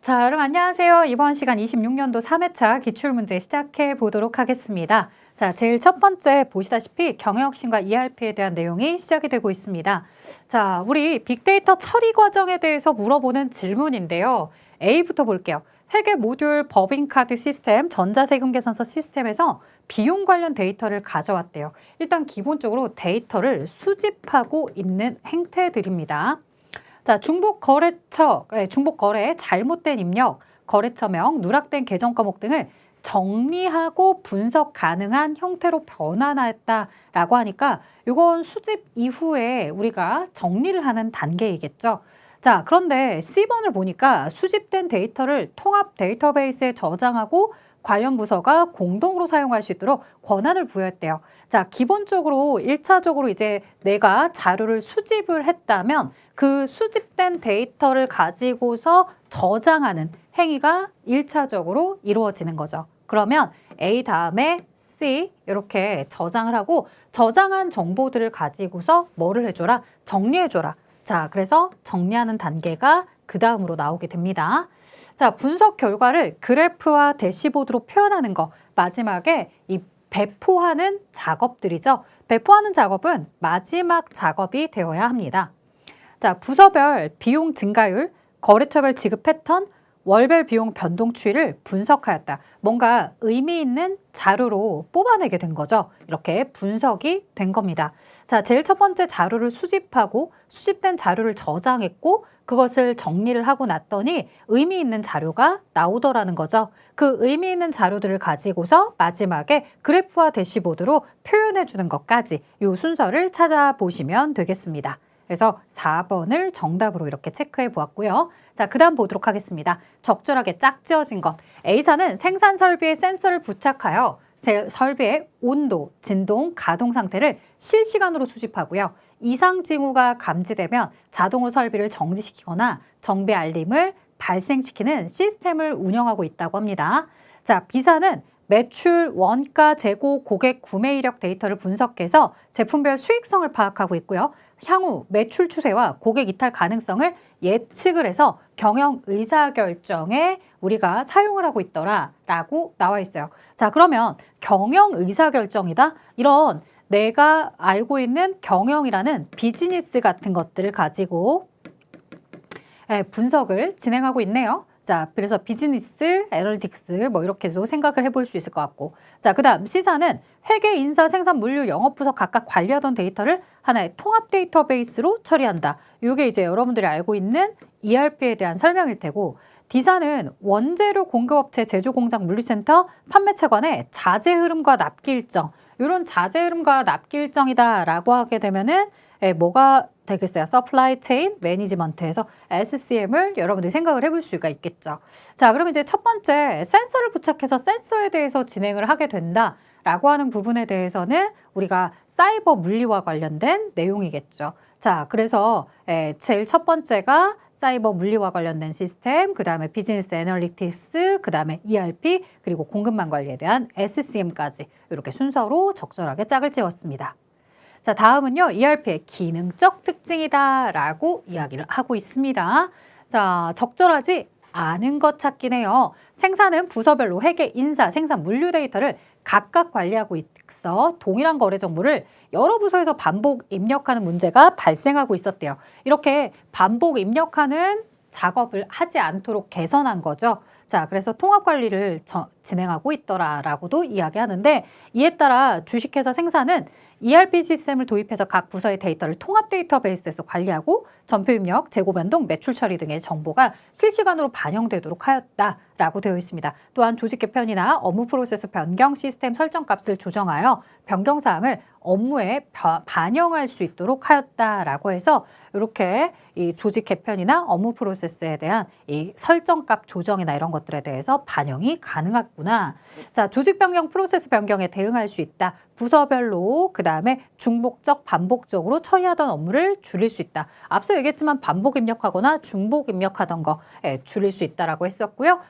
자, 여러분 안녕하세요. 이번 시간 26년도 3회차 기출문제 시작해 보도록 하겠습니다. 자, 제일 첫 번째 보시다시피 경영혁신과 ERP에 대한 내용이 시작이 되고 있습니다. 자, 우리 빅데이터 처리 과정에 대해서 물어보는 질문인데요. A부터 볼게요. 회계 모듈 법인카드 시스템, 전자세금계산서 시스템에서 비용 관련 데이터를 가져왔대요. 일단 기본적으로 데이터를 수집하고 있는 행태들입니다. 자, 중복거래, 잘못된 입력, 거래처명, 누락된 계정 과목 등을 정리하고 분석 가능한 형태로 변환했다라고 하니까 이건 수집 이후에 우리가 정리를 하는 단계이겠죠. 자, 그런데 C번을 보니까 수집된 데이터를 통합 데이터베이스에 저장하고 관련 부서가 공동으로 사용할 수 있도록 권한을 부여했대요. 자, 기본적으로 1차적으로 이제 내가 자료를 수집을 했다면 그 수집된 데이터를 가지고서 저장하는 행위가 1차적으로 이루어지는 거죠. 그러면 A 다음에 C 이렇게 저장을 하고 저장한 정보들을 가지고서 뭐를 해줘라? 정리해줘라. 자, 그래서 정리하는 단계가 그 다음으로 나오게 됩니다. 자, 분석 결과를 그래프와 대시보드로 표현하는 거. 마지막에 이 배포하는 작업들이죠. 배포하는 작업은 마지막 작업이 되어야 합니다. 자, 부서별 비용 증가율, 거래처별 지급 패턴, 월별 비용 변동 추이를 분석하였다. 뭔가 의미 있는 자료로 뽑아내게 된 거죠. 이렇게 분석이 된 겁니다. 자, 제일 첫 번째 자료를 수집하고 수집된 자료를 저장했고 그것을 정리를 하고 났더니 의미 있는 자료가 나오더라는 거죠. 그 의미 있는 자료들을 가지고서 마지막에 그래프와 대시보드로 표현해 주는 것까지 이 순서를 찾아보시면 되겠습니다. 그래서 4번을 정답으로 이렇게 체크해 보았고요. 자, 그 다음 보도록 하겠습니다. 적절하게 짝지어진 것. A사는 생산 설비에 센서를 부착하여 설비의 온도, 진동, 가동 상태를 실시간으로 수집하고요. 이상 징후가 감지되면 자동으로 설비를 정지시키거나 정비 알림을 발생시키는 시스템을 운영하고 있다고 합니다. 자, B사는 매출, 원가, 재고, 고객 구매 이력 데이터를 분석해서 제품별 수익성을 파악하고 있고요. 향후 매출 추세와 고객 이탈 가능성을 예측을 해서 경영 의사결정에 우리가 사용을 하고 있더라라고 나와 있어요. 자, 그러면 경영 의사결정이다? 이런 내가 알고 있는 경영이라는 비즈니스 같은 것들을 가지고 분석을 진행하고 있네요. 자, 그래서 비즈니스, 애널리틱스 뭐 이렇게도 생각을 해볼 수 있을 것 같고. 자, 그 다음 C사는 회계, 인사, 생산, 물류, 영업부서 각각 관리하던 데이터를 하나의 통합 데이터베이스로 처리한다. 이게 이제 여러분들이 알고 있는 ERP에 대한 설명일 테고, D사는 원재료 공급업체, 제조공장, 물류센터, 판매처 간의 자재 흐름과 납기 일정, 이런 자재 흐름과 납기 일정이다라고 하게 되면은 뭐가 되겠어요? 서플라이 체인 매니지먼트에서 SCM을 여러분들이 생각을 해볼 수가 있겠죠. 자, 그럼 이제 첫 번째 센서를 부착해서 센서에 대해서 진행을 하게 된다라고 하는 부분에 대해서는 우리가 사이버 물리와 관련된 내용이겠죠. 자, 그래서 제일 첫 번째가 사이버 물리와 관련된 시스템, 그 다음에 비즈니스 애널리틱스, 그 다음에 ERP, 그리고 공급망 관리에 대한 SCM까지 이렇게 순서로 적절하게 짝을 지었습니다. 자, 다음은요, ERP의 기능적 특징이다 라고 이야기를 하고 있습니다. 자, 적절하지 않은 것 찾기네요. 생산은 부서별로 회계, 인사, 생산, 물류 데이터를 각각 관리하고 있어 동일한 거래 정보를 여러 부서에서 반복 입력하는 문제가 발생하고 있었대요. 이렇게 반복 입력하는 작업을 하지 않도록 개선한 거죠. 자, 그래서 통합 관리를 진행하고 있더라라고도 이야기하는데, 이에 따라 주식회사 생산은 ERP 시스템을 도입해서 각 부서의 데이터를 통합 데이터베이스에서 관리하고 전표 입력, 재고 변동, 매출 처리 등의 정보가 실시간으로 반영되도록 하였다라고 되어 있습니다. 또한 조직 개편이나 업무 프로세스 변경, 시스템 설정 값을 조정하여 변경 사항을 업무에 반영할 수 있도록 하였다라고 해서 이렇게 이 조직 개편이나 업무 프로세스에 대한 이 설정값 조정이나 이런 것들에 대해서 반영이 가능하구나. 자, 조직 변경, 프로세스 변경에 대응할 수 있다. 부서별로 그 다음에 중복적, 반복적으로 처리하던 업무를 줄일 수 있다. 앞서 얘기했지만 반복 입력하거나 중복 입력하던 거 줄일 수 있다라고 했었고요.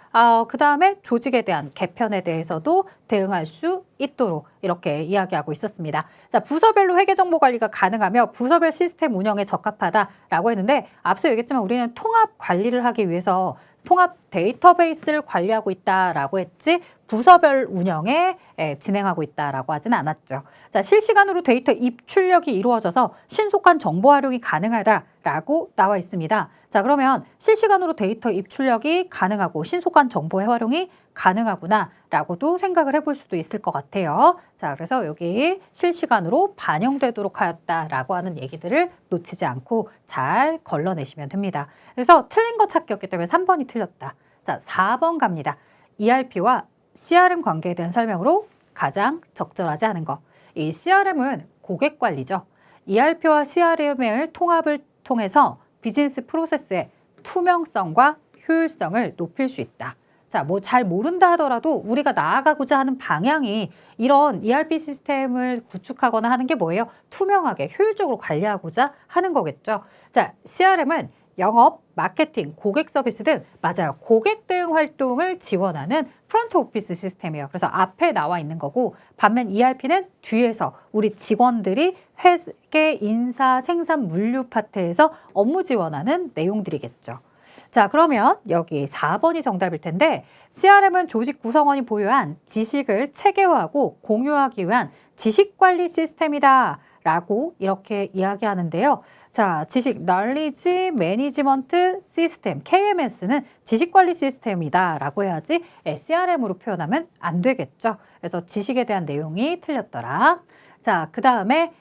그 다음에 조직에 대한 개편에 대해서도 대응할 수 있도록 이렇게 이야기하고 있었습니다. 자, 부서별로 회계 정보 관리가 가능하며 부서별 시스템 운영에 적합하다라고 했는데 앞서 얘기했지만 우리는 통합 관리를 하기 위해서 통합 데이터베이스를 관리하고 있다라고 했지 부서별 운영에 진행하고 있다라고 하진 않았죠. 자, 실시간으로 데이터 입출력이 이루어져서 신속한 정보 활용이 가능하다라고 나와 있습니다. 자, 그러면 실시간으로 데이터 입출력이 가능하고 신속한 정보의 활용이 가능하구나라고도 생각을 해볼 수도 있을 것 같아요. 자, 그래서 여기 실시간으로 반영되도록 하였다라고 하는 얘기들을 놓치지 않고 잘 걸러내시면 됩니다. 그래서 틀린 거 찾기였기 때문에 3번이 틀렸다. 자, 4번 갑니다. ERP와 CRM 관계에 대한 설명으로 가장 적절하지 않은 거. 이 CRM은 고객 관리죠. ERP와 CRM을 통합을 통해서 비즈니스 프로세스의 투명성과 효율성을 높일 수 있다. 자, 뭐 잘 모른다 하더라도 우리가 나아가고자 하는 방향이 이런 ERP 시스템을 구축하거나 하는 게 뭐예요? 투명하게 효율적으로 관리하고자 하는 거겠죠. 자, CRM은 영업, 마케팅, 고객 서비스 등 맞아요. 고객 대응 활동을 지원하는 프론트 오피스 시스템이에요. 그래서 앞에 나와 있는 거고 반면 ERP는 뒤에서 우리 직원들이 회계, 인사, 생산, 물류 파트에서 업무 지원하는 내용들이겠죠. 자, 그러면 여기 4번이 정답일 텐데 CRM은 조직 구성원이 보유한 지식을 체계화하고 공유하기 위한 지식관리 시스템이다 라고 이렇게 이야기하는데요. 자, 지식 Knowledge Management System, KMS는 지식관리 시스템이다 라고 해야지 CRM으로 표현하면 안 되겠죠. 그래서 지식에 대한 내용이 틀렸더라. 자, 그 다음에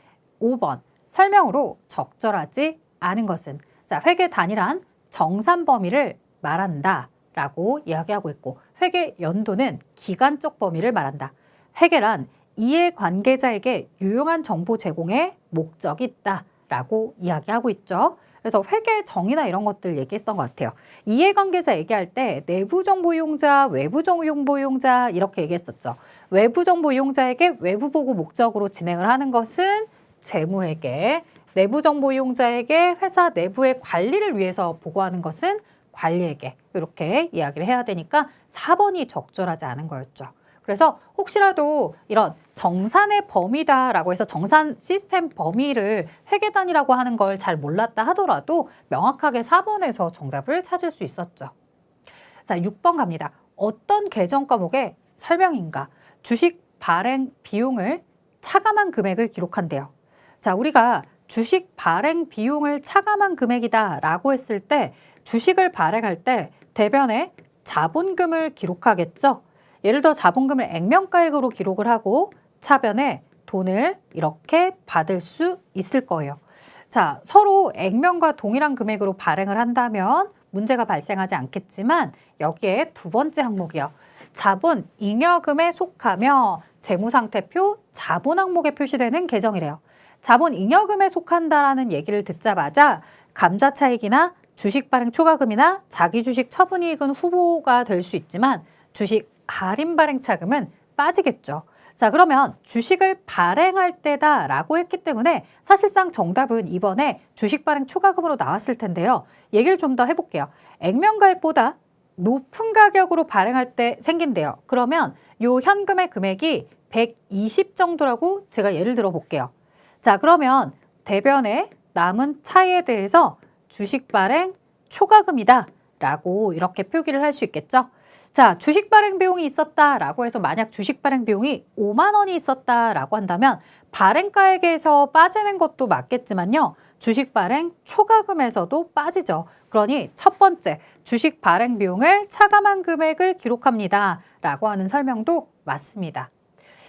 5번 설명으로 적절하지 않은 것은 자, 회계 단일한 정산 범위를 말한다 라고 이야기하고 있고 회계 연도는 기간적 범위를 말한다. 회계란 이해관계자에게 유용한 정보 제공의 목적이 있다 라고 이야기하고 있죠. 그래서 회계 정의나 이런 것들 얘기했던 것 같아요. 이해관계자 얘기할 때 내부 정보 이용자, 외부 정보 이용자 이렇게 얘기했었죠. 외부 정보 이용자에게 외부 보고 목적으로 진행을 하는 것은 재무회계, 내부 정보 이용자에게 회사 내부의 관리를 위해서 보고하는 것은 관리회계 이렇게 이야기를 해야 되니까 4번이 적절하지 않은 거였죠. 그래서 혹시라도 이런 정산의 범위다라고 해서 정산 시스템 범위를 회계단이라고 하는 걸 잘 몰랐다 하더라도 명확하게 4번에서 정답을 찾을 수 있었죠. 자, 6번 갑니다. 어떤 계정 과목의 설명인가? 주식 발행 비용을 차감한 금액을 기록한대요. 자, 우리가 주식 발행 비용을 차감한 금액이다라고 했을 때 주식을 발행할 때 대변에 자본금을 기록하겠죠. 예를 들어 자본금을 액면가액으로 기록을 하고 차변에 돈을 이렇게 받을 수 있을 거예요. 자, 서로 액면과 동일한 금액으로 발행을 한다면 문제가 발생하지 않겠지만 여기에 두 번째 항목이요. 자본 잉여금에 속하며 재무상태표 자본 항목에 표시되는 계정이래요. 자본 잉여금에 속한다라는 얘기를 듣자마자 감자차익이나 주식 발행 초과금이나 자기 주식 처분이익은 후보가 될 수 있지만 주식 할인 발행 차금은 빠지겠죠. 자, 그러면 주식을 발행할 때다라고 했기 때문에 사실상 정답은 2번에 주식 발행 초과금으로 나왔을 텐데요. 얘기를 좀 더 해볼게요. 액면가액보다 높은 가격으로 발행할 때 생긴대요. 그러면 요 현금의 금액이 120 정도라고 제가 예를 들어 볼게요. 자, 그러면 대변에 남은 차이에 대해서 주식 발행 초과금이다 라고 이렇게 표기를 할 수 있겠죠. 자, 주식 발행 비용이 있었다라고 해서 만약 주식 발행 비용이 5만 원이 있었다라고 한다면 발행가액에서 빠지는 것도 맞겠지만요. 주식 발행 초과금에서도 빠지죠. 그러니 첫 번째, 주식 발행 비용을 차감한 금액을 기록합니다 라고 하는 설명도 맞습니다.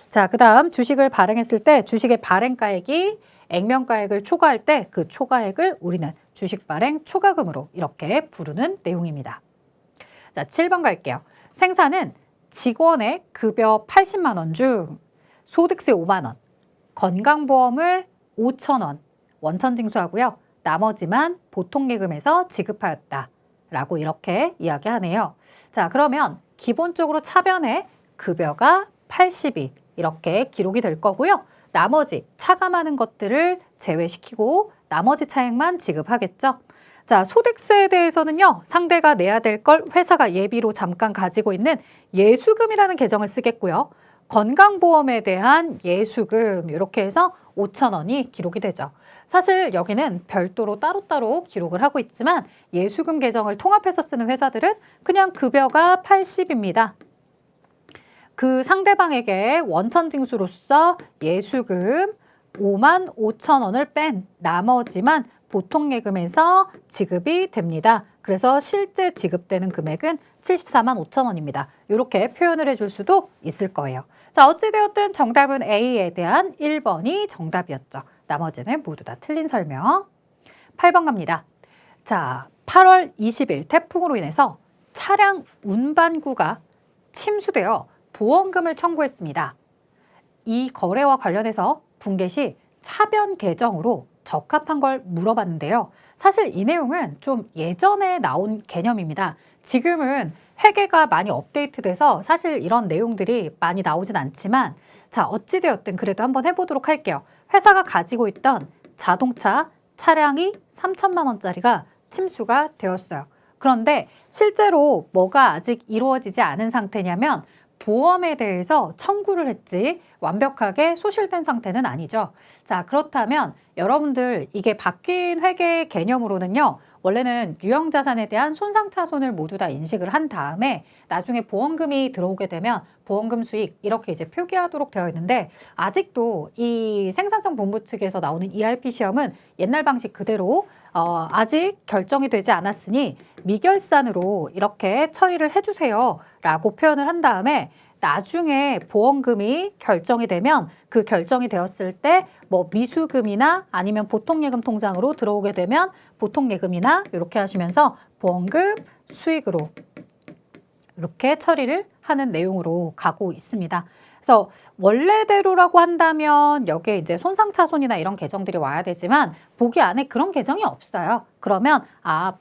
자, 그 다음 주식을 발행했을 때 주식의 발행가액이 액면가액을 초과할 때 그 초과액을 우리는 주식 발행 초과금으로 이렇게 부르는 내용입니다. 자, 7번 갈게요. 생산은 직원의 급여 80만 원 중 소득세 5만 원, 건강보험을 5천 원 원천징수하고요. 나머지만 보통예금에서 지급하였다 라고 이렇게 이야기하네요. 자, 그러면 기본적으로 차변에 급여가 80이 이렇게 기록이 될 거고요. 나머지 차감하는 것들을 제외시키고 나머지 차액만 지급하겠죠. 자, 소득세에 대해서는요. 상대가 내야 될 걸 회사가 예비로 잠깐 가지고 있는 예수금이라는 계정을 쓰겠고요. 건강보험에 대한 예수금 이렇게 해서 5,000원이 기록이 되죠. 사실 여기는 별도로 따로따로 기록을 하고 있지만 예수금 계정을 통합해서 쓰는 회사들은 그냥 급여가 80입니다. 그 상대방에게 원천징수로서 예수금 55,000원을 뺀 나머지만 보통예금에서 지급이 됩니다. 그래서 실제 지급되는 금액은 745,000원입니다. 이렇게 표현을 해줄 수도 있을 거예요. 자, 어찌되었든 정답은 A에 대한 1번이 정답이었죠. 나머지는 모두 다 틀린 설명. 8번 갑니다. 자, 8월 20일 태풍으로 인해서 차량 운반구가 침수되어 보험금을 청구했습니다. 이 거래와 관련해서 분계 시 차변 계정으로 적합한 걸 물어봤는데요. 사실 이 내용은 좀 예전에 나온 개념입니다. 지금은 회계가 많이 업데이트돼서 사실 이런 내용들이 많이 나오진 않지만 자, 어찌되었든 그래도 한번 해보도록 할게요. 회사가 가지고 있던 자동차 차량이 3천만 원짜리가 침수가 되었어요. 그런데 실제로 뭐가 아직 이루어지지 않은 상태냐면 보험에 대해서 청구를 했지 완벽하게 소실된 상태는 아니죠. 자, 그렇다면 여러분들 이게 바뀐 회계 개념으로는요. 원래는 유형자산에 대한 손상차손을 모두 다 인식을 한 다음에 나중에 보험금이 들어오게 되면 보험금 수익 이렇게 이제 표기하도록 되어 있는데 아직도 이 생산성 본부 측에서 나오는 ERP 시험은 옛날 방식 그대로 아직 결정이 되지 않았으니 미결산으로 이렇게 처리를 해주세요 라고 표현을 한 다음에 나중에 보험금이 결정이 되면 그 결정이 되었을 때 뭐 미수금이나 아니면 보통예금 통장으로 들어오게 되면 보통예금이나 이렇게 하시면서 보험금 수익으로 이렇게 처리를 하는 내용으로 가고 있습니다. 그래서 원래대로라고 한다면 여기에 이제 손상차손이나 이런 계정들이 와야 되지만 보기 안에 그런 계정이 없어요. 그러면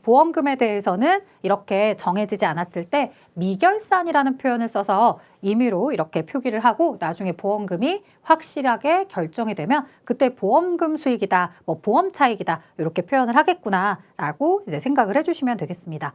보험금에 대해서는 이렇게 정해지지 않았을 때 미결산이라는 표현을 써서 임의로 이렇게 표기를 하고 나중에 보험금이 확실하게 결정이 되면 그때 보험금 수익이다, 뭐 보험 차익이다 이렇게 표현을 하겠구나라고 이제 생각을 해주시면 되겠습니다.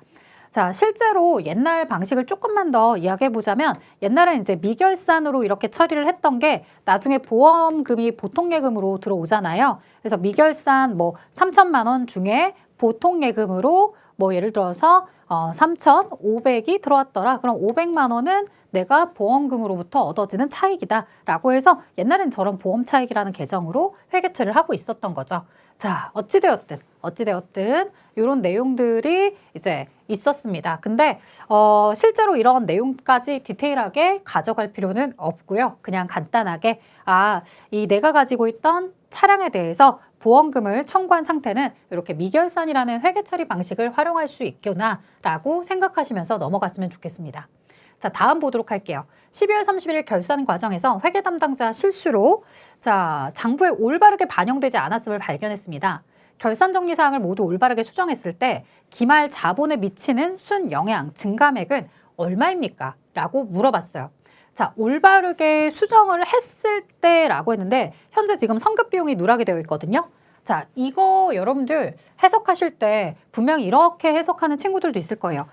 자, 실제로 옛날 방식을 조금만 더 이야기해 보자면 옛날에 이제 미결산으로 이렇게 처리를 했던 게 나중에 보험금이 보통예금으로 들어오잖아요. 그래서 미결산 뭐 3천만 원 중에 보통예금으로 뭐 예를 들어서 3,500이 들어왔더라. 그럼 500만 원은 내가 보험금으로부터 얻어지는 차익이다 라고 해서 옛날엔 저런 보험 차익이라는 계정으로 회계 처리를 하고 있었던 거죠. 자, 어찌되었든 이런 내용들이 이제 있었습니다. 근데 실제로 이런 내용까지 디테일하게 가져갈 필요는 없고요. 그냥 간단하게 이 내가 가지고 있던 차량에 대해서 보험금을 청구한 상태는 이렇게 미결산이라는 회계 처리 방식을 활용할 수 있구나라고 생각하시면서 넘어갔으면 좋겠습니다. 자, 다음 보도록 할게요. 12월 31일 결산 과정에서 회계 담당자 실수로 장부에 올바르게 반영되지 않았음을 발견했습니다. 결산 정리 사항을 모두 올바르게 수정했을 때 기말 자본에 미치는 순영향 증감액은 얼마입니까? 라고 물어봤어요. 자, 올바르게 수정을 했을 때라고 했는데 현재 지금 선급 비용이 누락이 되어 있거든요. 자, 이거 여러분들 해석하실 때 분명히 이렇게 해석하는 친구들도 있을 거예요.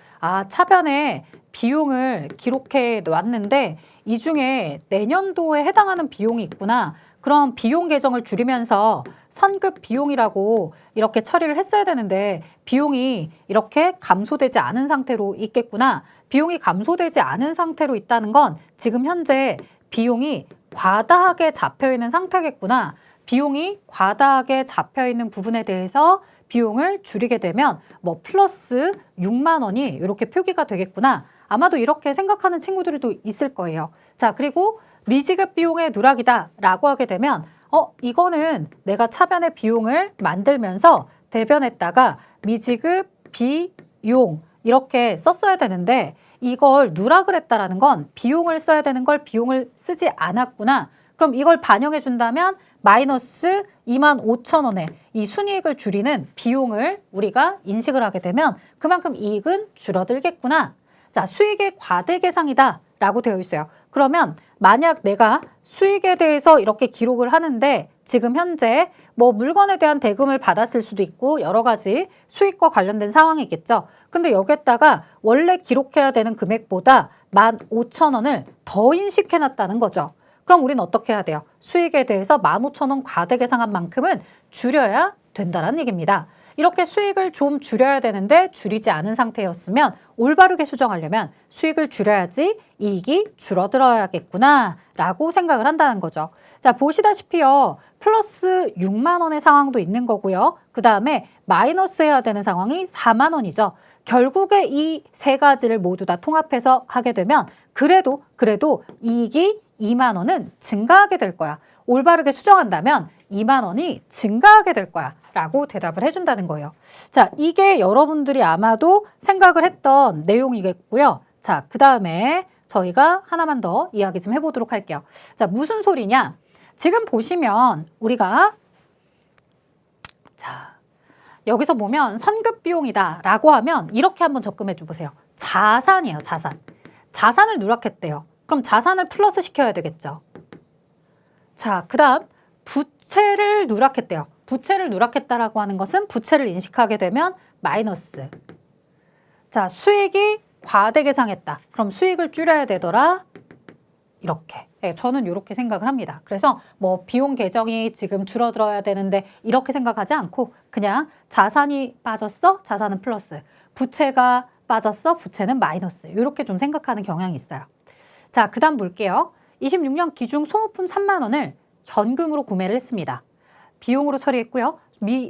차변에 비용을 기록해 놨는데 이 중에 내년도에 해당하는 비용이 있구나. 그럼 비용 계정을 줄이면서 선급 비용이라고 이렇게 처리를 했어야 되는데 비용이 이렇게 감소되지 않은 상태로 있겠구나. 비용이 감소되지 않은 상태로 있다는 건 지금 현재 비용이 과다하게 잡혀있는 상태겠구나. 비용이 과다하게 잡혀있는 부분에 대해서 비용을 줄이게 되면 뭐 플러스 6만 원이 이렇게 표기가 되겠구나. 아마도 이렇게 생각하는 친구들도 있을 거예요. 자, 그리고 미지급 비용의 누락이다 라고 하게 되면 이거는 내가 차변의 비용을 만들면서 대변했다가 미지급 비용 이렇게 썼어야 되는데 이걸 누락을 했다라는 건 비용을 써야 되는 걸 비용을 쓰지 않았구나. 그럼 이걸 반영해 준다면 마이너스 25,000원에 이 순이익을 줄이는 비용을 우리가 인식을 하게 되면 그만큼 이익은 줄어들겠구나. 자, 수익의 과대 계상이다 라고 되어 있어요. 그러면 만약 내가 수익에 대해서 이렇게 기록을 하는데 지금 현재 뭐 물건에 대한 대금을 받았을 수도 있고 여러 가지 수익과 관련된 상황이 있겠죠. 근데 여기에다가 원래 기록해야 되는 금액보다 15,000원을 더 인식해놨다는 거죠. 그럼 우리는 어떻게 해야 돼요? 수익에 대해서 15,000원 과대 계상한 만큼은 줄여야 된다는 얘기입니다. 이렇게 수익을 좀 줄여야 되는데 줄이지 않은 상태였으면 올바르게 수정하려면 수익을 줄여야지 이익이 줄어들어야겠구나 라고 생각을 한다는 거죠. 자, 보시다시피요. 플러스 6만 원의 상황도 있는 거고요. 그 다음에 마이너스 해야 되는 상황이 4만 원이죠. 결국에 이 세 가지를 모두 다 통합해서 하게 되면 그래도 이익이 2만 원은 증가하게 될 거야. 올바르게 수정한다면 2만 원이 증가하게 될 거야 라고 대답을 해준다는 거예요. 자, 이게 여러분들이 아마도 생각을 했던 내용이겠고요. 자, 그 다음에 저희가 하나만 더 이야기 좀 해보도록 할게요. 자, 무슨 소리냐? 지금 보시면 우리가 자, 여기서 보면 선급 비용이다 라고 하면 이렇게 한번 접근해 줘보세요. 자산이에요, 자산. 자산을 누락했대요. 그럼 자산을 플러스 시켜야 되겠죠. 자, 그 다음 부채를 누락했대요. 부채를 누락했다라고 하는 것은 부채를 인식하게 되면 마이너스. 자, 수익이 과대 계상했다. 그럼 수익을 줄여야 되더라. 이렇게. 네, 저는 이렇게 생각을 합니다. 그래서 뭐 비용 계정이 지금 줄어들어야 되는데 이렇게 생각하지 않고 그냥 자산이 빠졌어? 자산은 플러스. 부채가 빠졌어? 부채는 마이너스. 이렇게 좀 생각하는 경향이 있어요. 자, 그 다음 볼게요. 26년 기중 소모품 3만 원을 현금으로 구매를 했습니다. 비용으로 처리했고요.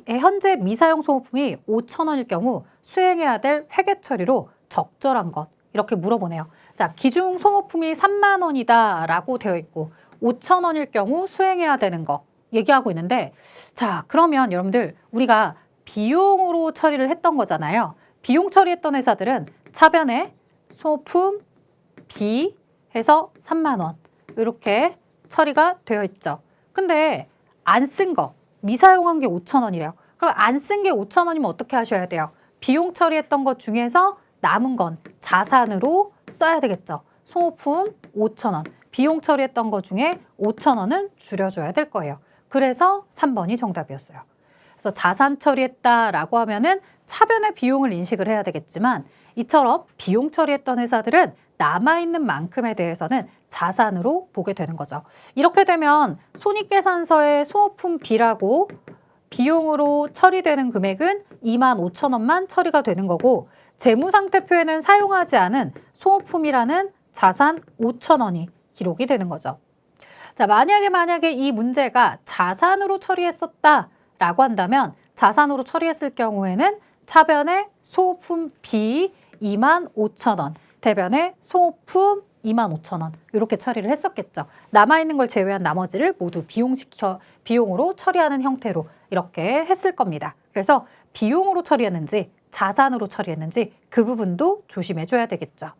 현재 미사용 소모품이 5,000원일 경우 수행해야 될 회계 처리로 적절한 것. 이렇게 물어보네요. 자, 기중 소모품이 3만 원이다 라고 되어 있고 5,000원일 경우 수행해야 되는 거 얘기하고 있는데 자, 그러면 여러분들 우리가 비용으로 처리를 했던 거잖아요. 비용 처리했던 회사들은 차변에 소모품 B 해서 3만 원 이렇게 처리가 되어 있죠. 근데 안 쓴 거, 미사용한 게 5,000원이래요. 그럼 안 쓴 게 5,000원이면 어떻게 하셔야 돼요? 비용 처리했던 것 중에서 남은 건 자산으로 써야 되겠죠. 소모품 5,000원, 비용 처리했던 것 중에 5,000원은 줄여줘야 될 거예요. 그래서 3번이 정답이었어요. 그래서 자산 처리했다라고 하면은 차변의 비용을 인식을 해야 되겠지만 이처럼 비용 처리했던 회사들은 남아있는 만큼에 대해서는 자산으로 보게 되는 거죠. 이렇게 되면 손익계산서에 소모품 B라고 비용으로 처리되는 금액은 25,000원만 처리가 되는 거고 재무상태표에는 사용하지 않은 소모품이라는 자산 5,000원이 기록이 되는 거죠. 자, 만약에 이 문제가 자산으로 처리했었다라고 한다면 자산으로 처리했을 경우에는 차변에 소모품 B 25,000원, 대변에 소모품 25,000원 이렇게 처리를 했었겠죠. 남아있는 걸 제외한 나머지를 모두 비용으로 처리하는 형태로 이렇게 했을 겁니다. 그래서 비용으로 처리했는지 자산으로 처리했는지 그 부분도 조심해줘야 되겠죠.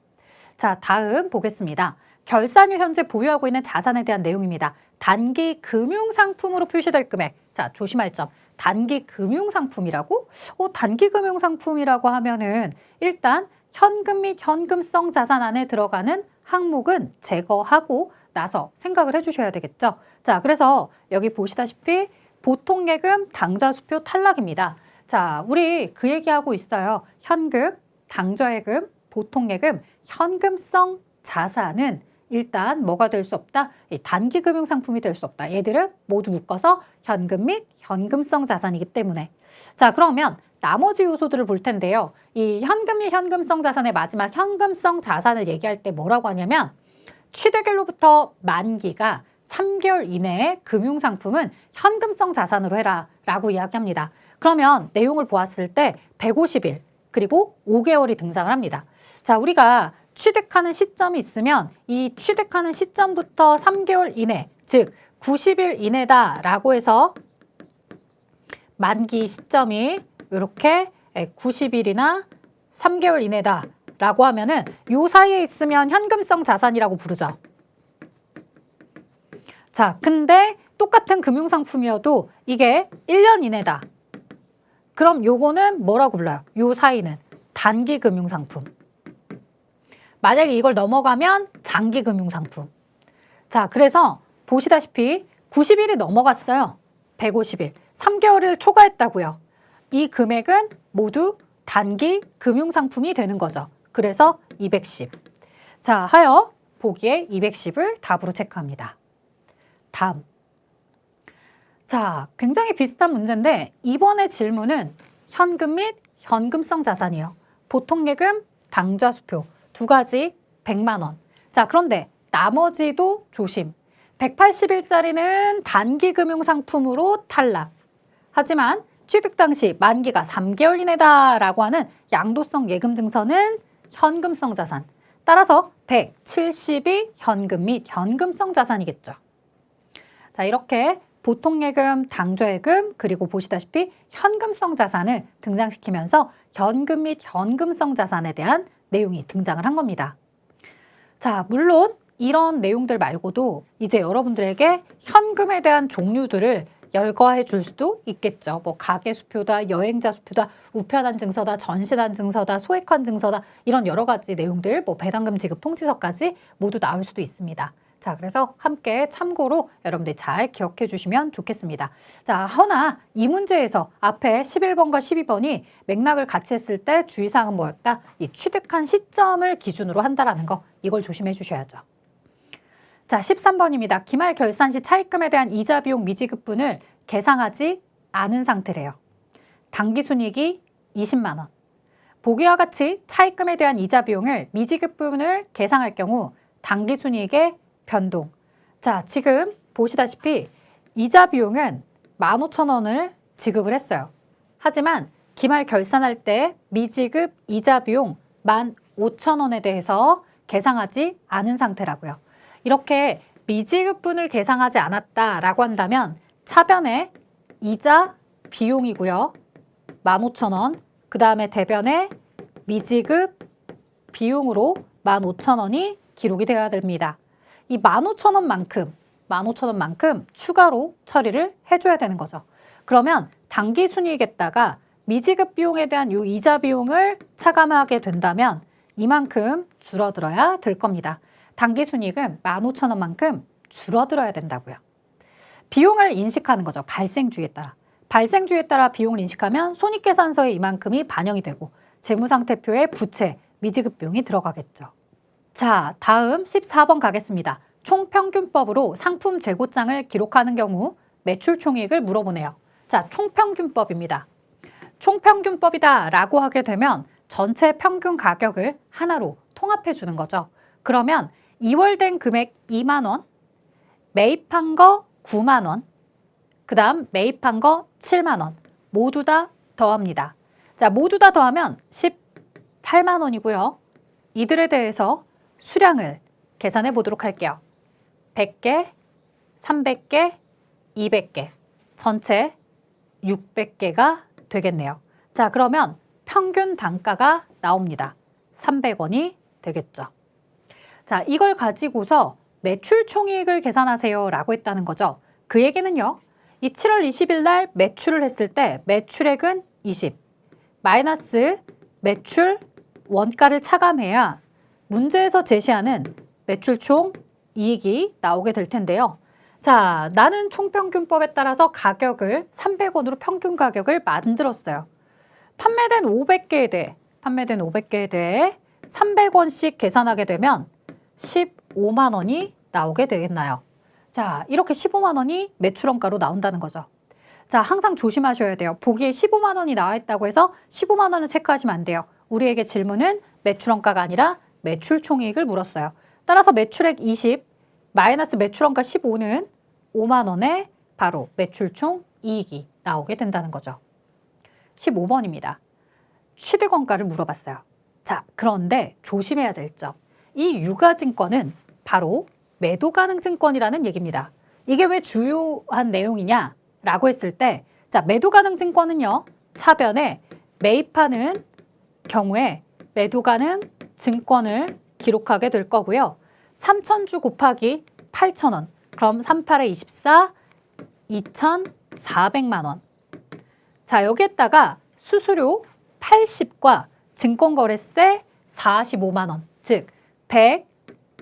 자, 다음 보겠습니다. 결산일 현재 보유하고 있는 자산에 대한 내용입니다. 단기 금융상품으로 표시될 금액. 자, 조심할 점. 단기 금융상품이라고? 단기 금융상품이라고 하면은 일단 현금 및 현금성 자산 안에 들어가는 항목은 제거하고 나서 생각을 해주셔야 되겠죠. 자, 그래서 여기 보시다시피 보통예금, 당좌수표 탈락입니다. 자, 우리 그 얘기하고 있어요. 현금, 당좌예금, 보통예금, 현금성 자산은 일단 뭐가 될 수 없다? 단기 금융상품이 될 수 없다. 얘들은 모두 묶어서 현금 및 현금성 자산이기 때문에. 자, 그러면 나머지 요소들을 볼 텐데요. 이 현금 및 현금성 자산의 마지막 현금성 자산을 얘기할 때 뭐라고 하냐면 취득일로부터 만기가 3개월 이내의 금융상품은 현금성 자산으로 해라 라고 이야기합니다. 그러면 내용을 보았을 때 150일 그리고 5개월이 등장을 합니다. 자, 우리가 취득하는 시점이 있으면 이 취득하는 시점부터 3개월 이내, 즉 90일 이내다라고 해서 만기 시점이 이렇게 90일이나 3개월 이내다라고 하면은 요 사이에 있으면 현금성 자산이라고 부르죠. 자, 근데 똑같은 금융상품이어도 이게 1년 이내다. 그럼 요거는 뭐라고 불러요? 요 사이는 단기 금융상품. 만약에 이걸 넘어가면 장기금융상품. 자, 그래서 보시다시피 90일이 넘어갔어요. 150일. 3개월을 초과했다고요. 이 금액은 모두 단기 금융상품이 되는 거죠. 그래서 210. 자, 하여 보기에 210을 답으로 체크합니다. 다음. 자, 굉장히 비슷한 문제인데 이번에 질문은 현금 및 현금성 자산이에요. 보통예금, 당좌수표 두 가지 100만 원. 자, 그런데 나머지도 조심. 180일짜리는 단기금융상품으로 탈락. 하지만 취득 당시 만기가 3개월 이내다라고 하는 양도성 예금증서는 현금성 자산. 따라서 170이 현금 및 현금성 자산이겠죠. 자, 이렇게 보통예금, 당좌예금, 그리고 보시다시피 현금성 자산을 등장시키면서 현금 및 현금성 자산에 대한 내용이 등장을 한 겁니다. 자, 물론 이런 내용들 말고도 이제 여러분들에게 현금에 대한 종류들을 열거해 줄 수도 있겠죠. 뭐 가계수표다, 여행자수표다, 우편한 증서다, 전신한 증서다, 소액한 증서다 이런 여러 가지 내용들, 뭐 배당금 지급 통지서까지 모두 나올 수도 있습니다. 자, 그래서 함께 참고로 여러분들이 잘 기억해 주시면 좋겠습니다. 자, 허나 이 문제에서 앞에 11번과 12번이 맥락을 같이 했을 때 주의사항은 뭐였다? 이 취득한 시점을 기준으로 한다라는 거, 이걸 조심해 주셔야죠. 자, 13번입니다. 기말 결산 시 차입금에 대한 이자 비용 미지급분을 계상하지 않은 상태래요. 당기순이익이 20만 원. 보기와 같이 차입금에 대한 이자 비용을 미지급분을 계상할 경우 당기순이익의 변동. 자, 지금 보시다시피 이자 비용은 15,000원을 지급을 했어요. 하지만 기말 결산할 때 미지급 이자 비용 15,000원에 대해서 계상하지 않은 상태라고요. 이렇게 미지급분을 계상하지 않았다라고 한다면 차변에 이자 비용이고요. 15,000원. 그 다음에 대변에 미지급 비용으로 15,000원이 기록이 되어야 됩니다. 이 15,000원만큼 추가로 처리를 해줘야 되는 거죠. 그러면 당기순이익에다가 미지급 비용에 대한 이 이자 비용을 차감하게 된다면 이만큼 줄어들어야 될 겁니다. 당기순이익은 15,000원만큼 줄어들어야 된다고요. 비용을 인식하는 거죠. 발생주에 따라. 발생주에 따라 비용을 인식하면 손익계산서에 이만큼이 반영이 되고 재무상태표에 부채, 미지급 비용이 들어가겠죠. 자, 다음 14번 가겠습니다. 총평균법으로 상품 재고장을 기록하는 경우 매출 총이익을 물어보네요. 자, 총평균법입니다. 총평균법이다 라고 하게 되면 전체 평균 가격을 하나로 통합해 주는 거죠. 그러면 2월 된 금액 2만 원, 매입한 거 9만 원, 그 다음 매입한 거 7만 원 모두 다 더합니다. 자, 모두 다 더하면 18만 원이고요. 이들에 대해서 수량을 계산해 보도록 할게요. 100개, 300개, 200개, 전체 600개가 되겠네요. 자, 그러면 평균 단가가 나옵니다. 300원이 되겠죠. 자, 이걸 가지고서 매출 총이익을 계산하세요 라고 했다는 거죠. 그 얘기는요. 이 7월 20일 날 매출을 했을 때 매출액은 20 마이너스 매출 원가를 차감해야 문제에서 제시하는 매출 총이익이 나오게 될 텐데요. 자, 나는 총평균법에 따라서 가격을 300원으로 평균 가격을 만들었어요. 판매된 500개에 대해 300원씩 계산하게 되면 15만 원이 나오게 되겠나요? 자, 이렇게 15만 원이 매출원가로 나온다는 거죠. 자, 항상 조심하셔야 돼요. 보기에 15만 원이 나와 있다고 해서 15만 원을 체크하시면 안 돼요. 우리에게 질문은 매출원가가 아니라 매출 총이익을 물었어요. 따라서 매출액 20 마이너스 매출원가 15는 5만 원에 바로 매출 총이익이 나오게 된다는 거죠. 15번입니다. 취득원가를 물어봤어요. 자, 그런데 조심해야 될 점. 이 유가증권은 바로 매도가능증권이라는 얘기입니다. 이게 왜 주요한 내용이냐라고 했을 때, 자, 매도가능증권은요, 차변에 매입하는 경우에 매도가능증권을 기록하게 될 거고요. 3,000주 곱하기 8,000원. 그럼 38에 24, 2,400만 원. 자, 여기에다가 수수료 80과 증권거래세 45만 원, 즉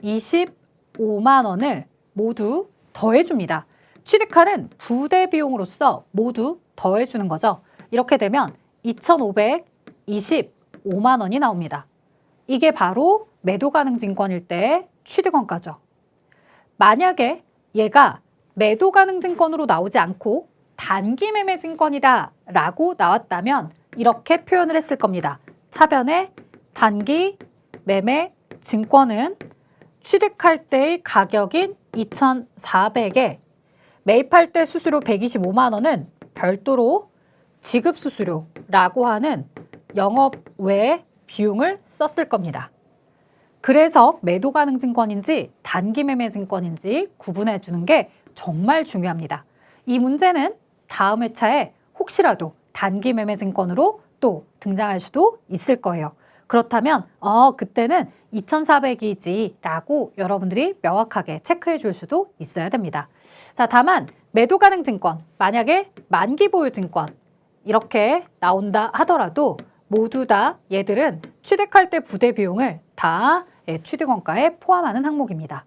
25만 원을 모두 더해줍니다. 취득하는 부대 비용으로서 모두 더해주는 거죠. 이렇게 되면 2,525만 원이 나옵니다. 이게 바로 매도 가능 증권일 때의 취득원가죠. 만약에 얘가 매도 가능 증권으로 나오지 않고 단기 매매 증권이다 라고 나왔다면 이렇게 표현을 했을 겁니다. 차변에 단기 매매 증권은 취득할 때의 가격인 2,400에 매입할 때 수수료 125만 원은 별도로 지급 수수료라고 하는 영업 외 비용을 썼을 겁니다. 그래서 매도 가능 증권인지 단기 매매 증권인지 구분해 주는 게 정말 중요합니다. 이 문제는 다음 회차에 혹시라도 단기 매매 증권으로 또 등장할 수도 있을 거예요. 그렇다면 그때는 2,400이지 라고 여러분들이 명확하게 체크해 줄 수도 있어야 됩니다. 자, 다만 매도 가능 증권, 만약에 만기 보유 증권 이렇게 나온다 하더라도 모두 다 얘들은 취득할 때 부대 비용을 다 취득원가에 포함하는 항목입니다.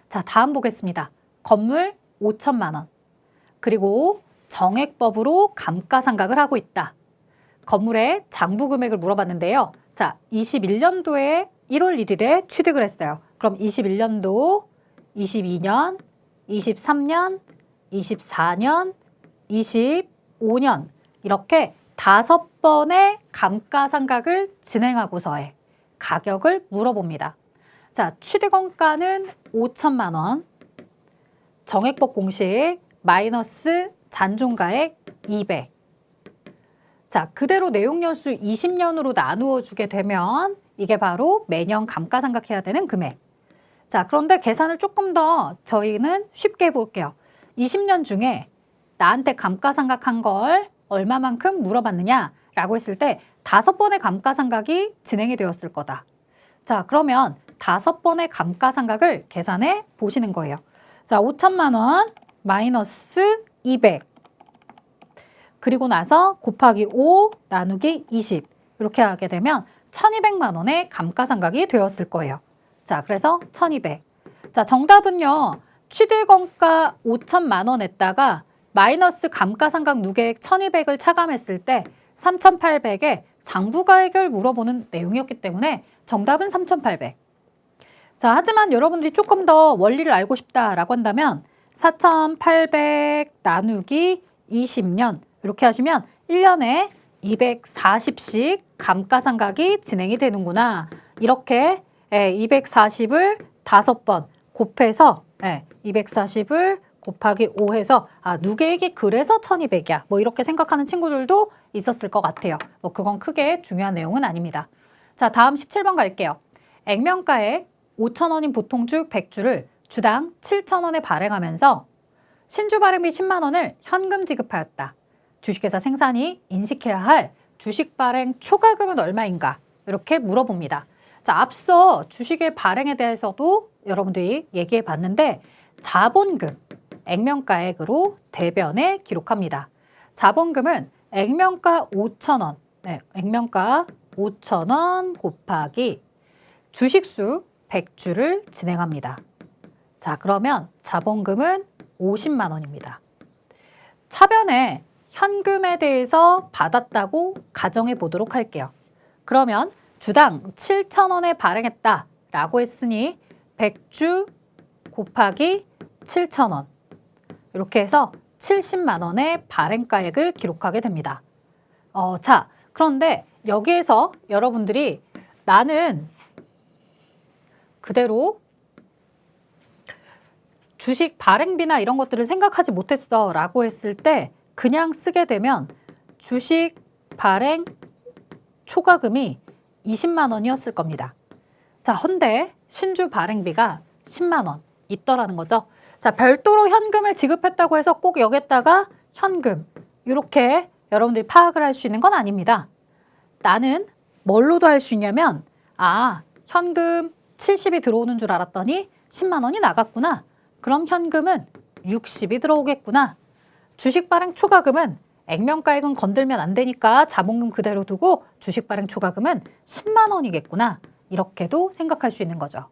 자, 다음 보겠습니다. 건물 5천만 원. 그리고 정액법으로 감가상각을 하고 있다. 건물의 장부 금액을 물어봤는데요. 자, 21년도에 1월 1일에 취득을 했어요. 그럼 21년도, 22년, 23년, 24년, 25년 이렇게 5번의 감가상각을 진행하고서의 가격을 물어봅니다. 자, 취득원가는 5천만 원, 정액법 공식 마이너스 잔존가액 200. 자, 그대로 내용연수 20년으로 나누어 주게 되면 이게 바로 매년 감가상각해야 되는 금액. 자, 그런데 계산을 조금 더 저희는 쉽게 해볼게요. 20년 중에 나한테 감가상각한 걸 얼마만큼 물어봤느냐라고 했을 때 5번의 감가상각이 진행이 되었을 거다. 자, 그러면 5번의 감가상각을 계산해 보시는 거예요. 자, 5천만 원 마이너스 200 그리고 나서 곱하기 5 나누기 20 이렇게 하게 되면 1,200만 원의 감가상각이 되었을 거예요. 자, 그래서 1,200. 자, 정답은요. 취득원가 5천만 원에다가 마이너스 감가상각 누계액 1,200을 차감했을 때 3,800에 장부가액을 물어보는 내용이었기 때문에 정답은 3,800. 자, 하지만 여러분들이 조금 더 원리를 알고 싶다라고 한다면 4,800 나누기 20년 이렇게 하시면 1년에 240씩 감가상각이 진행이 되는구나. 이렇게 240을 5번 곱해서 240을 곱하기 5 해서 누계액이 그래서 1,200이야. 뭐 이렇게 생각하는 친구들도 있었을 것 같아요. 뭐 그건 크게 중요한 내용은 아닙니다. 자, 다음 17번 갈게요. 액면가액 5,000원인 보통주 100주를 주당 7,000원에 발행하면서 신주 발행비 10만 원을 현금 지급하였다. 주식회사 생산이 인식해야 할 주식 발행 초과금은 얼마인가? 이렇게 물어봅니다. 자, 앞서 주식의 발행에 대해서도 여러분들이 얘기해 봤는데 자본금, 액면가액으로 대변에 기록합니다. 자본금은 액면가 5,000원, 액면가 5,000원 곱하기 주식수 100주를 진행합니다. 자, 그러면 자본금은 50만 원입니다. 차변에 현금에 대해서 받았다고 가정해 보도록 할게요. 그러면 주당 7,000원에 발행했다라고 했으니 100주 곱하기 7,000원 이렇게 해서 70만 원의 발행가액을 기록하게 됩니다. 자, 그런데 여기에서 여러분들이 나는 그대로 주식 발행비나 이런 것들을 생각하지 못했어 라고 했을 때 그냥 쓰게 되면 주식 발행 초과금이 20만 원이었을 겁니다. 자, 헌데 신주 발행비가 10만 원 있더라는 거죠. 자, 별도로 현금을 지급했다고 해서 꼭 여기다가 현금 이렇게 여러분들이 파악을 할 수 있는 건 아닙니다. 나는 뭘로도 할 수 있냐면 현금 70이 들어오는 줄 알았더니 10만 원이 나갔구나. 그럼 현금은 60이 들어오겠구나. 주식 발행 초과금은 액면가액은 건들면 안 되니까 자본금 그대로 두고 주식 발행 초과금은 10만 원이겠구나. 이렇게도 생각할 수 있는 거죠.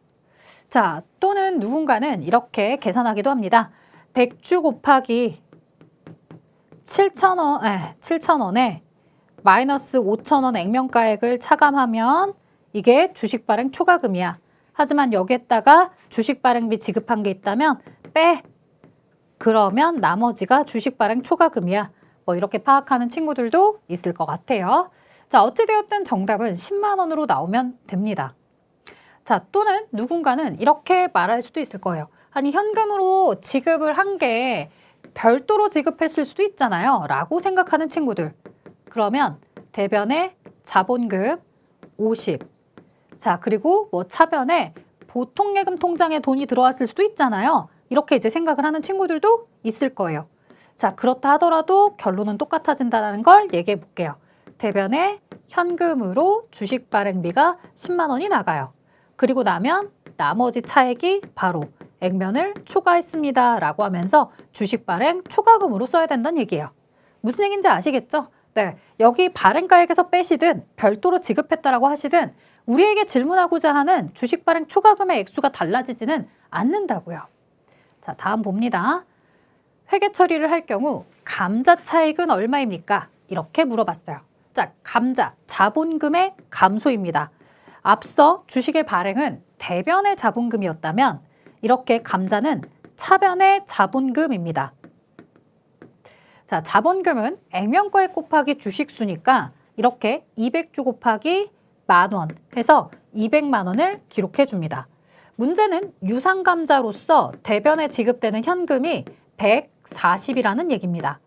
자, 또는 누군가는 이렇게 계산하기도 합니다. 100주 곱하기 7,000원에 마이너스 5,000원 액면가액을 차감하면 이게 주식 발행 초과금이야. 하지만 여기에다가 주식 발행비 지급한 게 있다면 빼. 그러면 나머지가 주식 발행 초과금이야. 뭐 이렇게 파악하는 친구들도 있을 것 같아요. 자, 어찌되었든 정답은 10만 원으로 나오면 됩니다. 자, 또는 누군가는 이렇게 말할 수도 있을 거예요. 아니, 현금으로 지급을 한 게 별도로 지급했을 수도 있잖아요. 라고 생각하는 친구들. 그러면 대변에 자본금 50. 자, 그리고 뭐 차변에 보통예금 통장에 돈이 들어왔을 수도 있잖아요. 이렇게 이제 생각을 하는 친구들도 있을 거예요. 자, 그렇다 하더라도 결론은 똑같아진다는 걸 얘기해 볼게요. 대변에 현금으로 주식 발행비가 10만 원이 나가요. 그리고 나면 나머지 차액이 바로 액면을 초과했습니다. 라고 하면서 주식 발행 초과금으로 써야 된다는 얘기예요. 무슨 얘기인지 아시겠죠? 네, 여기 발행가액에서 빼시든 별도로 지급했다라고 하시든 우리에게 질문하고자 하는 주식 발행 초과금의 액수가 달라지지는 않는다고요. 자, 다음 봅니다. 회계 처리를 할 경우 감자 차익은 얼마입니까? 이렇게 물어봤어요. 자, 감자, 자본금의 감소입니다. 앞서 주식의 발행은 대변의 자본금이었다면 이렇게 감자는 차변의 자본금입니다. 자, 자본금은 액면가액 곱하기 주식수니까 이렇게 200주 곱하기 만원 해서 200만 원을 기록해 줍니다. 문제는 유상감자로서 대변에 지급되는 현금이 140이라는 얘기입니다.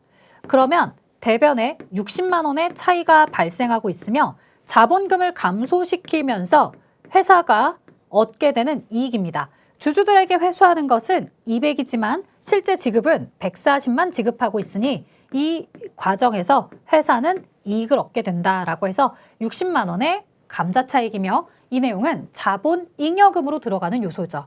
그러면 대변에 60만 원의 차이가 발생하고 있으며 자본금을 감소시키면서 회사가 얻게 되는 이익입니다. 주주들에게 회수하는 것은 200이지만 실제 지급은 140만 지급하고 있으니 이 과정에서 회사는 이익을 얻게 된다라고 해서 60만 원의 감자 차익이며 이 내용은 자본잉여금으로 들어가는 요소죠.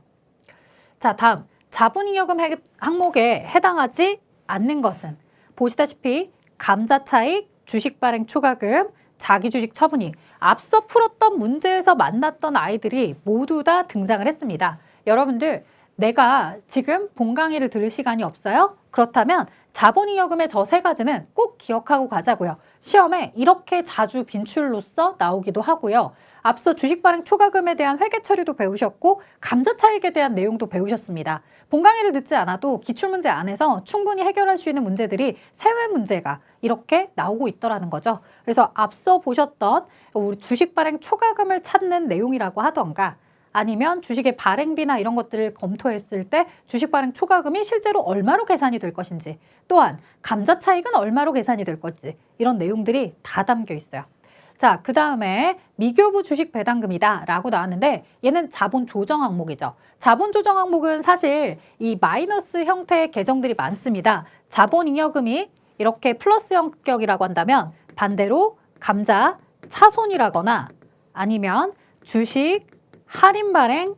자, 다음 자본잉여금 항목에 해당하지 않는 것은 보시다시피 감자 차익, 주식 발행 초과금, 자기주식 처분이익. 앞서 풀었던 문제에서 만났던 아이들이 모두 다 등장을 했습니다. 여러분들, 내가 지금 본 강의를 들을 시간이 없어요? 그렇다면 자본잉여금의 저 세 가지는 꼭 기억하고 가자고요. 시험에 이렇게 자주 빈출로서 나오기도 하고요. 앞서 주식 발행 초과금에 대한 회계 처리도 배우셨고 감자 차익에 대한 내용도 배우셨습니다. 본 강의를 듣지 않아도 기출문제 안에서 충분히 해결할 수 있는 문제들이 세외 문제가 이렇게 나오고 있더라는 거죠. 그래서 앞서 보셨던 우리 주식 발행 초과금을 찾는 내용이라고 하던가 아니면 주식의 발행비나 이런 것들을 검토했을 때 주식 발행 초과금이 실제로 얼마로 계산이 될 것인지 또한 감자 차익은 얼마로 계산이 될 것인지 이런 내용들이 다 담겨 있어요. 자, 그 다음에 미교부 주식 배당금이다 라고 나왔는데 얘는 자본 조정 항목이죠. 자본 조정 항목은 사실 이 마이너스 형태의 계정들이 많습니다. 자본잉여금이 이렇게 플러스 성격이라고 한다면 반대로 감자 차손이라거나 아니면 주식 할인 발행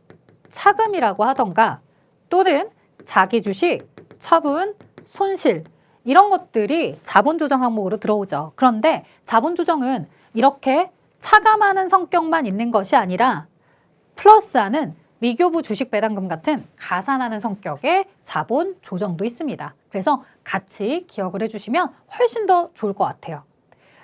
차금이라고 하던가 또는 자기 주식 처분 손실 이런 것들이 자본 조정 항목으로 들어오죠. 그런데 자본 조정은 이렇게 차감하는 성격만 있는 것이 아니라 플러스하는 미교부 주식 배당금 같은 가산하는 성격의 자본 조정도 있습니다. 그래서 같이 기억을 해주시면 훨씬 더 좋을 것 같아요.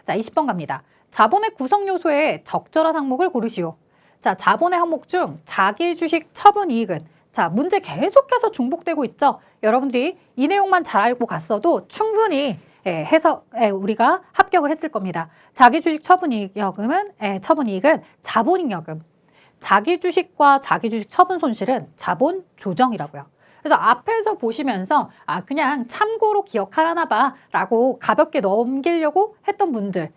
자, 20번 갑니다. 자본의 구성 요소에 적절한 항목을 고르시오. 자, 자본의 항목 중 자기 주식 처분 이익은 자, 문제 계속해서 중복되고 있죠. 여러분들이 이 내용만 잘 알고 갔어도 충분히 우리가 합격을 했을 겁니다. 자기 주식 처분이익은 자본잉여금, 자기 주식과 자기 주식 처분 손실은 자본 조정이라고요. 그래서 앞에서 보시면서 그냥 참고로 기억하라나 봐 라고 가볍게 넘기려고 했던 분들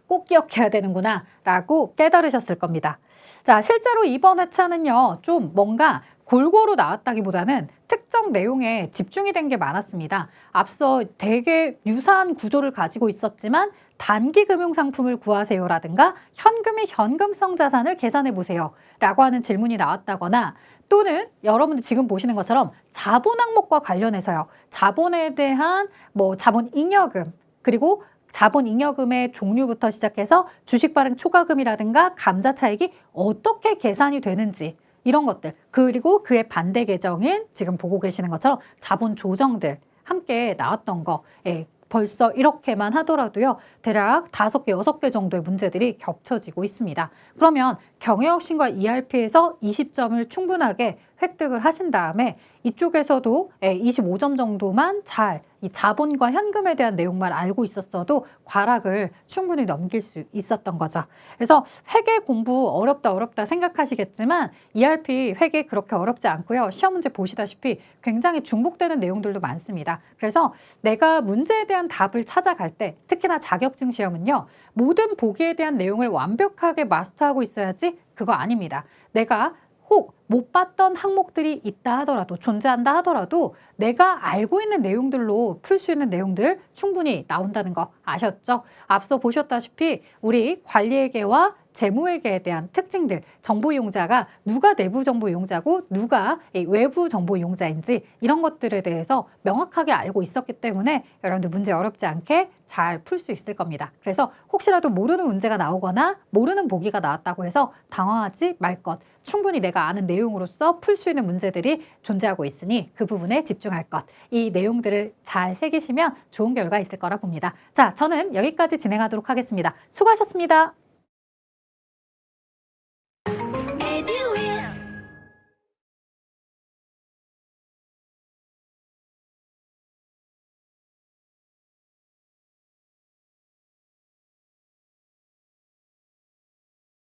꼭 기억해야 되는구나 라고 깨달으셨을 겁니다. 자, 실제로 이번 회차는요 좀 뭔가 골고루 나왔다기보다는 특정 내용에 집중이 된 게 많았습니다. 앞서 되게 유사한 구조를 가지고 있었지만 단기 금융상품을 구하세요라든가 현금의 현금성 자산을 계산해 보세요 라고 하는 질문이 나왔다거나 또는 여러분들 지금 보시는 것처럼 자본 항목과 관련해서요. 자본에 대한 자본잉여금 그리고 자본잉여금의 종류부터 시작해서 주식 발행 초과금이라든가 감자 차익이 어떻게 계산이 되는지 이런 것들, 그리고 그의 반대 계정인 지금 보고 계시는 것처럼 자본 조정들 함께 나왔던 거, 예, 벌써 이렇게만 하더라도요, 대략 5개, 6개 정도의 문제들이 겹쳐지고 있습니다. 그러면 경영혁신과 ERP에서 20점을 충분하게 획득을 하신 다음에 이쪽에서도 25점 정도만 잘 이 자본과 현금에 대한 내용만 알고 있었어도 과락을 충분히 넘길 수 있었던 거죠. 그래서 회계 공부 어렵다 생각하시겠지만 ERP 회계 그렇게 어렵지 않고요. 시험 문제 보시다시피 굉장히 중복되는 내용들도 많습니다. 그래서 내가 문제에 대한 답을 찾아갈 때, 특히나 자격증 시험은요, 모든 보기에 대한 내용을 완벽하게 마스터하고 있어야지 그거 아닙니다. 내가 혹 못 봤던 항목들이 있다 하더라도, 존재한다 하더라도 내가 알고 있는 내용들로 풀 수 있는 내용들 충분히 나온다는 거 아셨죠? 앞서 보셨다시피 우리 관리회계와 재무회계에 대한 특징들, 정보 이용자가 누가 내부 정보 이용자고 누가 외부 정보 이용자인지 이런 것들에 대해서 명확하게 알고 있었기 때문에 여러분들 문제 어렵지 않게 잘 풀 수 있을 겁니다. 그래서 혹시라도 모르는 문제가 나오거나 모르는 보기가 나왔다고 해서 당황하지 말 것. 충분히 내가 아는 내용으로서 풀 수 있는 문제들이 존재하고 있으니 그 부분에 집중할 것. 이 내용들을 잘 새기시면 좋은 결과 있을 거라 봅니다. 자, 저는 여기까지 진행하도록 하겠습니다. 수고하셨습니다.